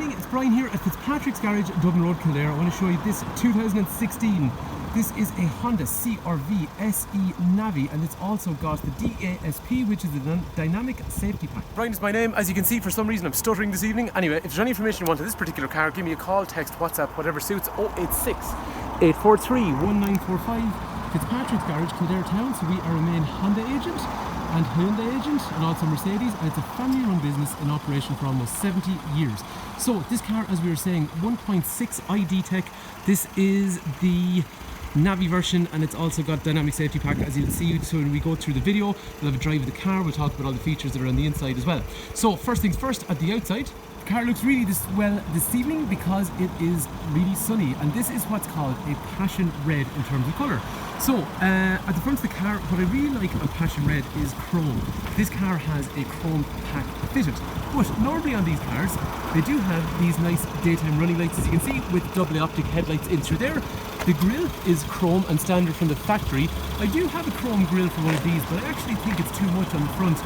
evening, it's Brian here at Fitzpatrick's Garage, Dublin Road, Kildare. I want to show you this 2016. This is a Honda CRV SE NAVi, and it's also got the DASP, which is the Dynamic Safety Pack. Brian is my name. As you can see, for some reason I'm stuttering this evening. Anyway, if there's any information you want on this particular car, give me a call, text, WhatsApp, whatever suits. 086 843 1945. Fitzpatrick's Garage, Kildare Town. So we are a main Honda agent and Hyundai agent, and also Mercedes, and it's a family-run business in operation for almost 70 years. So this car, as we were saying, 1.6 ID Tech. This is the NAVi version, and it's also got dynamic safety pack, as you'll see. So when we go through the video, we'll have a drive of the car, we'll talk about all the features that are on the inside as well. So first things first, at the outside, the car looks really well this evening because it is really sunny, and this is what's called a passion red in terms of colour. So at the front of the car, what I really like on passion red is chrome. This car has a chrome pack fitted, but normally on these cars they do have these nice daytime running lights, as you can see, with double optic headlights in through there. The grille is chrome and standard from the factory. I do have a chrome grille for one of these, but I actually think it's too much on the front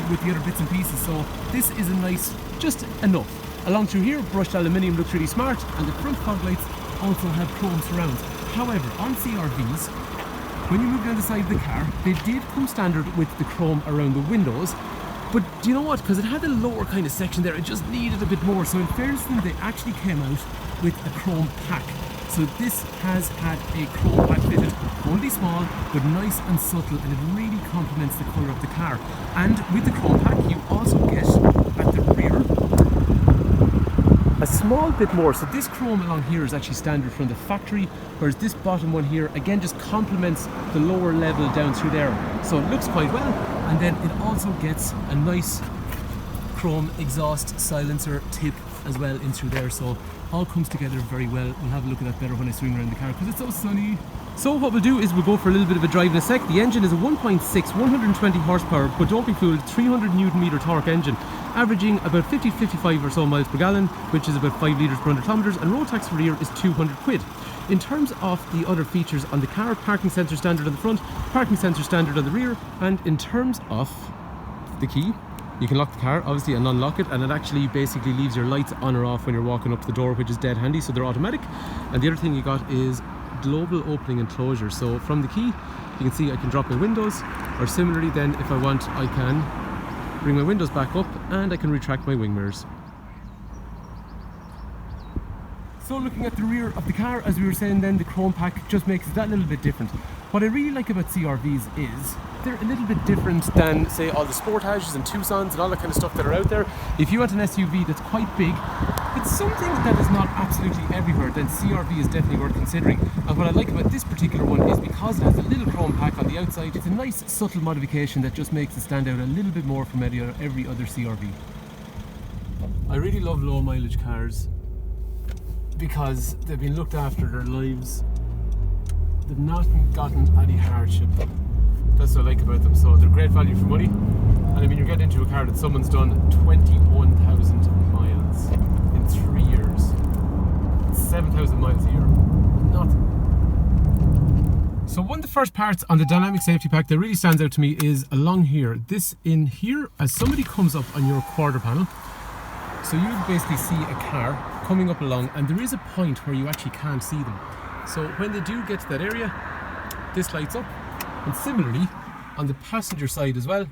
with the other bits and pieces, so this is a nice, just enough. Along through here, brushed aluminium looks really smart, and the front fog lights also have chrome surrounds. However, on CRVs, when you move down the side of the car, they did come standard with the chrome around the windows. But do you know what? Because it had a lower kind of section there, it just needed a bit more. So in fairness to them, they actually came out with a chrome pack. So this has had a chrome pack fitted, only small, but nice and subtle, and it really complements the colour of the car. And with the chrome pack, you also get, at the rear, a small bit more. So this chrome along here is actually standard from the factory, whereas this bottom one here, again, just complements the lower level down through there. So it looks quite well, and then it also gets a nice chrome exhaust silencer tip as well in through there. So all comes together very well. We'll have a look at that better when I swing around the car because it's so sunny. So what we'll do is we'll go for a little bit of a drive in a sec. The engine is a 1.6, 120 horsepower, but don't be fooled, 300 newton meter torque engine, averaging about 50-55 or so miles per gallon, which is about 5 litres per 100 kilometres, and road tax for the year is 200 quid. In terms of the other features on the car, parking sensor standard on the front, parking sensor standard on the rear, and in terms of the key, you can lock the car obviously and unlock it, and it actually basically leaves your lights on or off when you're walking up to the door, which is dead handy, so they're automatic. And the other thing you got is global opening and closure. So from the key you can see I can drop my windows, or similarly then if I want I can bring my windows back up and I can retract my wing mirrors. So looking at the rear of the car, as we were saying then, the chrome pack just makes it that little bit different. What I really like about CRVs is they're a little bit different than, say, all the Sportages and Tucsons and all that kind of stuff that are out there. If you want an SUV that's quite big, it's something that is not absolutely everywhere, then CRV is definitely worth considering. And what I like about this particular one is because it has a little chrome pack on the outside, it's a nice subtle modification that just makes it stand out a little bit more from every other CRV. I really love low mileage cars because they've been looked after their lives. They've not gotten any hardship. That's what I like about them. So they're great value for money. And I mean, you're getting into a car that someone's done 21,000 miles in 3 years. It's 7,000 miles a year. Nothing. So one of the first parts on the dynamic safety pack that really stands out to me is along here. This in here, as somebody comes up on your quarter panel, so you would basically see a car coming up along, and there is a point where you actually can't see them. So when they do get to that area, this lights up. And similarly, on the passenger side as well,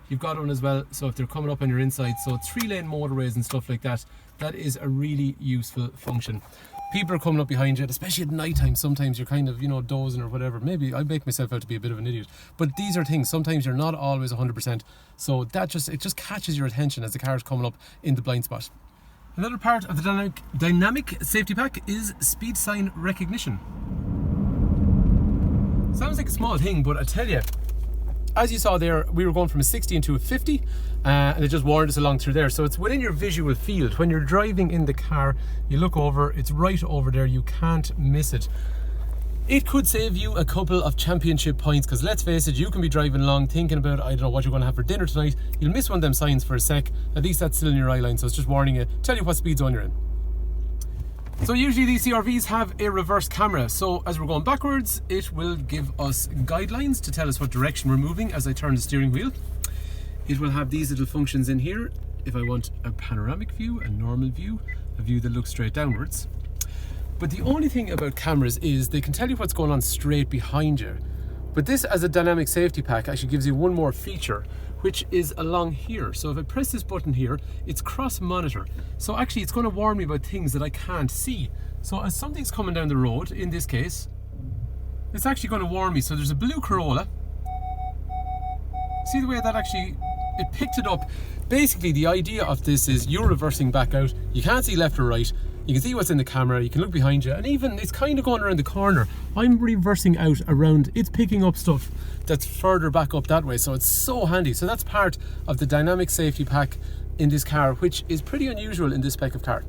you've got one as well, so if they're coming up on your inside, so 3-lane motorways and stuff like that, that is a really useful function. People are coming up behind you, especially at night time. Sometimes you're kind of, you know, dozing or whatever. Maybe I make myself out to be a bit of an idiot, but these are things, sometimes you're not always 100%, so that it just catches your attention as the car is coming up in the blind spot. Another part of the dynamic safety pack is speed sign recognition. Sounds like a small thing, but I tell you, as you saw there, we were going from a 60 into a 50, and it just warned us along through there. So it's within your visual field. When you're driving in the car, you look over, it's right over there, you can't miss it. It could save you a couple of championship points, because let's face it, you can be driving along thinking about, I don't know, what you're going to have for dinner tonight. You'll miss one of them signs for a sec. At least that's still in your eye line, so it's just warning you, tell you what speed zone you're in. So usually these CRVs have a reverse camera, so as we're going backwards, it will give us guidelines to tell us what direction we're moving as I turn the steering wheel. It will have these little functions in here. if I want a panoramic view, a normal view, a view that looks straight downwards. But the only thing about cameras is they can tell you what's going on straight behind you. But this, as a dynamic safety pack, actually gives you one more feature, which is along here. So if I press this button here, it's cross monitor. So actually it's going to warn me about things that I can't see. So as something's coming down the road, in this case, it's actually going to warn me. So there's a blue Corolla. See the way that actually, it picked it up. Basically the idea of this is you're reversing back out. You can't see left or right. You can see what's in the camera, you can look behind you, and even it's kind of going around the corner. I'm reversing out around, it's picking up stuff that's further back up that way, so it's so handy. So that's part of the dynamic safety pack in this car, which is pretty unusual in this spec of car.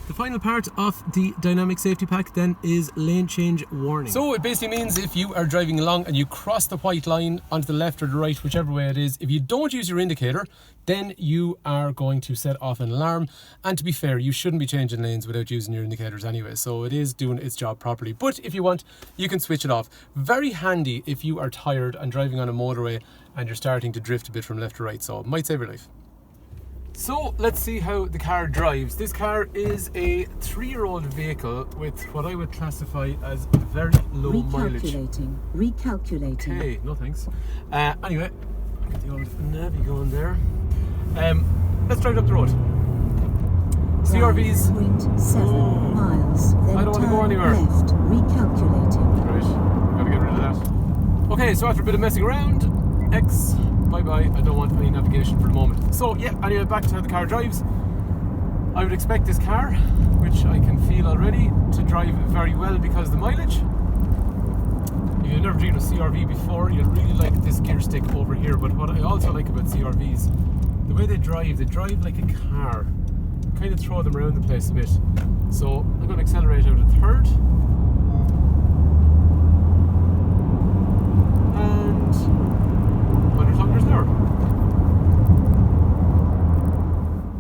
The final part of the dynamic safety pack then is lane change warning. So it basically means if you are driving along and you cross the white line onto the left or the right, whichever way it is, if you don't use your indicator, then you are going to set off an alarm. And to be fair, you shouldn't be changing lanes without using your indicators anyway, so it is doing its job properly. But if you want, you can switch it off. Very handy if you are tired and driving on a motorway and you're starting to drift a bit from left to right, so it might save your life. So let's see how the car drives. This car is a 3-year-old vehicle with what I would classify as very low mileage. Recalculating. Okay, no thanks. Anyway, get the old NAVi going there. Let's drive up the road. CRVs. 0.7 miles. Then I don't want to go anywhere. Left. Recalculating. Right, gotta get rid of that. Okay, so after a bit of messing around, X. Bye-bye, I don't want any navigation for the moment. So yeah, anyway, back to how the car drives. I would expect this car, which I can feel already, to drive very well because of the mileage. If you've never driven a CRV before, you'll really like this gear stick over here. But what I also like about CRVs, the way they drive like a car. Kind of throw them around the place a bit. So I'm going to accelerate out a third.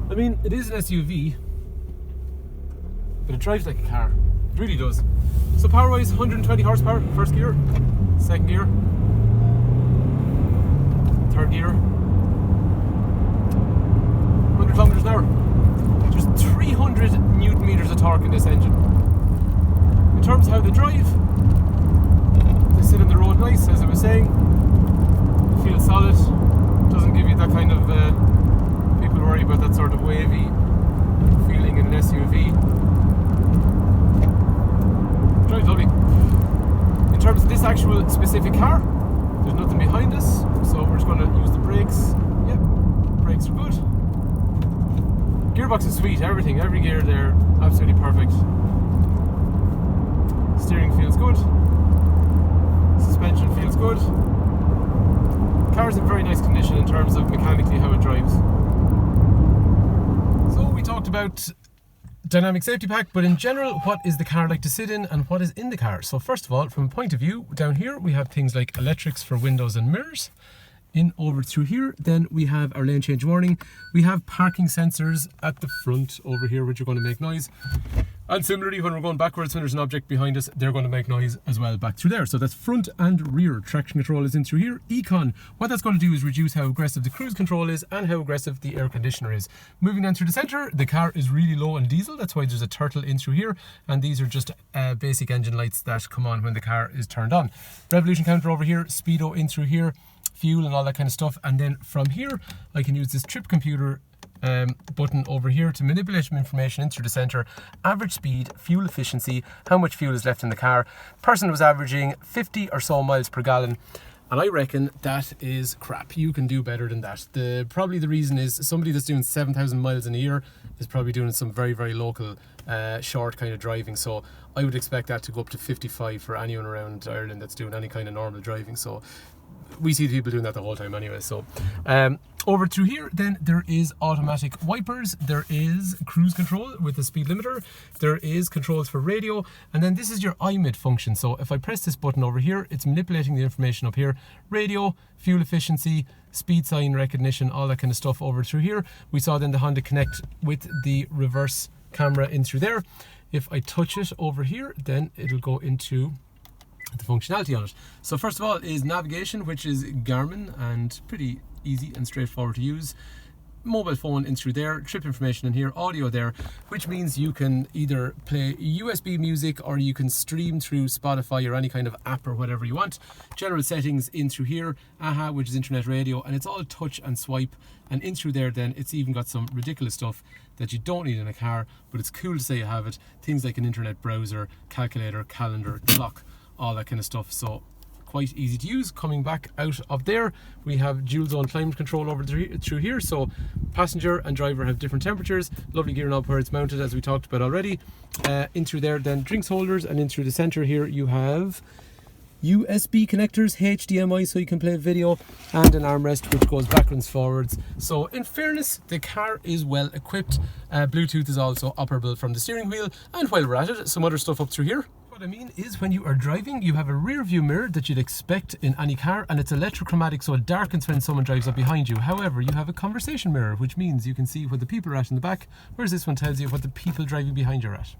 I mean, it is an SUV, but it drives like a car. It really does. So power-wise, 120 horsepower, first gear, second gear, third gear, 100 kilometers an hour. There's 300 newton meters of torque in this engine. In terms of how they drive, they sit on the road nice, as I was saying. It feels solid, doesn't give you that kind of people worry about that sort of wavy feeling in an SUV. Drives lovely. In terms of this actual specific car, there's nothing behind us, so we're just going to use the brakes. Yep, brakes are good. Gearbox is sweet, every gear there, absolutely perfect. Steering feels good. Suspension feels good. Car's in very nice condition in terms of mechanically how it drives. So we talked about dynamic safety pack, but in general, what is the car like to sit in and what is in the car? So first of all, from a point of view, down here we have things like electrics for windows and mirrors. In over through here, then we have our lane change warning. We have parking sensors at the front over here, which are going to make noise. And similarly, when we're going backwards, when there's an object behind us, they're going to make noise as well back through there. So that's front and rear. Traction control is in through here. Econ, what that's going to do is reduce how aggressive the cruise control is and how aggressive the air conditioner is. Moving down through the center, the car is really low on diesel. That's why there's a turtle in through here. And these are just basic engine lights that come on when the car is turned on. Revolution counter over here, speedo in through here, fuel and all that kind of stuff. And then from here, I can use this trip computer button over here to manipulate some information into the center. Average speed, fuel efficiency, how much fuel is left in the car. Person was averaging 50 or so miles per gallon, and I reckon that is crap. You can do better than that. Probably the reason is somebody that's doing 7,000 miles in a year is probably doing some very, very local short kind of driving. So I would expect that to go up to 55 for anyone around Ireland that's doing any kind of normal driving. So we see people doing that the whole time anyway. So over through here, then there is automatic wipers, there is cruise control with the speed limiter, there is controls for radio, and then this is your iMid function. So if I press this button over here, it's manipulating the information up here. Radio, fuel efficiency, speed sign recognition, all that kind of stuff over through here. We saw then the Honda Connect with the reverse camera in through there. If I touch it over here, then it'll go into the functionality on it. So first of all is navigation, which is Garmin and pretty easy and straightforward to use. mobile phone in through there, trip information in here, audio there, which means you can either play USB music or you can stream through Spotify or any kind of app or whatever you want. General settings in through here, AHA, which is internet radio, and it's all touch and swipe. And in through there then it's even got some ridiculous stuff that you don't need in a car, but it's cool to say you have it. Things like an internet browser, calculator, calendar, clock, all that kind of stuff. So quite easy to use. Coming back out of there, we have dual zone climate control over through here, so passenger and driver have different temperatures. Lovely gear knob where it's mounted, as we talked about already. In through there then drinks holders, and in through the center here you have USB connectors, HDMI so you can play video, and an armrest which goes backwards forwards. So in fairness, the car is well equipped. Bluetooth is also operable from the steering wheel, and while we're at it, some other stuff up through here. What I mean is, when you are driving, you have a rear view mirror that you'd expect in any car, and it's electrochromatic, so it darkens when someone drives up behind you. However, you have a conversation mirror, which means you can see what the people are at in the back, whereas this one tells you what the people driving behind you are at.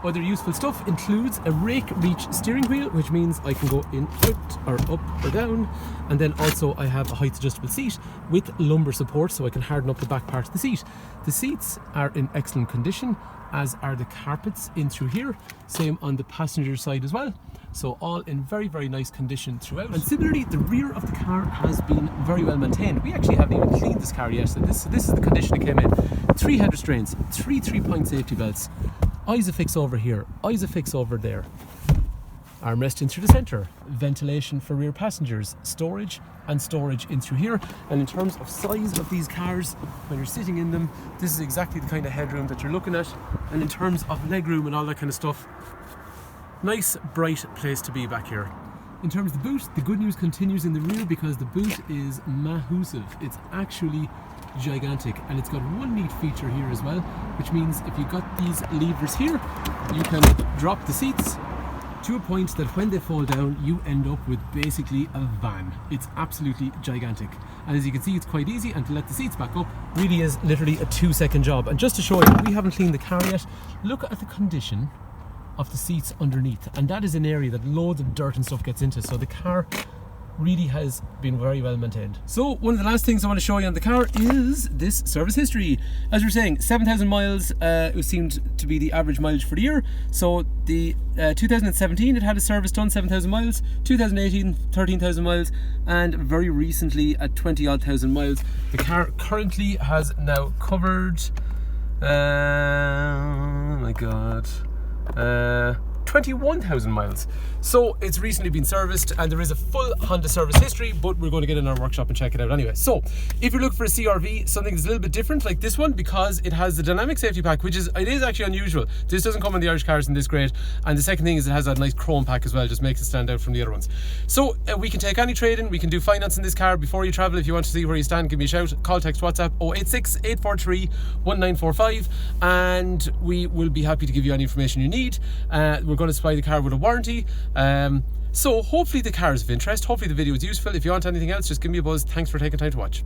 Other useful stuff includes a rake reach steering wheel, which means I can go in, out, or up or down, and then also I have a height adjustable seat with lumbar support, so I can harden up the back part of the seat. The seats are in excellent condition, as are the carpets in through here, same on the passenger side as well, so all in very, very nice condition throughout. And similarly, the rear of the car has been very well maintained. We actually haven't even cleaned this car yet, so this is the condition it came in. 3 head restraints, 3 3-point safety belts, Isofix over here, Isofix over there, armrest in through the centre, ventilation for rear passengers, storage and storage in through here. And in terms of size of these cars, when you're sitting in them, this is exactly the kind of headroom that you're looking at. And in terms of legroom and all that kind of stuff, nice bright place to be back here. In terms of the boot, the good news continues in the rear, because the boot is massive. It's actually gigantic, and it's got one neat feature here as well, which means if you've got these levers here, you can drop the seats to a point that when they fall down, you end up with basically a van. It's absolutely gigantic, and as you can see, it's quite easy, and to let the seats back up really is literally a 2-second job. And just to show you, we haven't cleaned the car yet. Look at the condition of the seats underneath, and that is an area that loads of dirt and stuff gets into, so the car really has been very well maintained. So one of the last things I want to show you on the car is this service history. As we were saying, 7,000 miles it seemed to be the average mileage for the year. So the 2017 it had a service done, 7,000 miles, 2018 13,000 miles, and very recently at 20-odd thousand miles. The car currently has now covered 21,000 miles. So it's recently been serviced, and there is a full Honda service history, but we're going to get in our workshop and check it out anyway. So if you're looking for a CRV, something that's a little bit different like this one, because it has the dynamic safety pack, which is actually unusual. This doesn't come in the Irish cars in this grade. And the second thing is it has that nice chrome pack as well, just makes it stand out from the other ones. So we can take any trade-in, we can do finance in this car before you travel. If you want to see where you stand, give me a shout, call, text, WhatsApp 086 843 1945, and we will be happy to give you any information you need. We're going to supply the car with a warranty. So hopefully the car is of interest. Hopefully the video is useful. If you want anything else, just give me a buzz. Thanks for taking time to watch.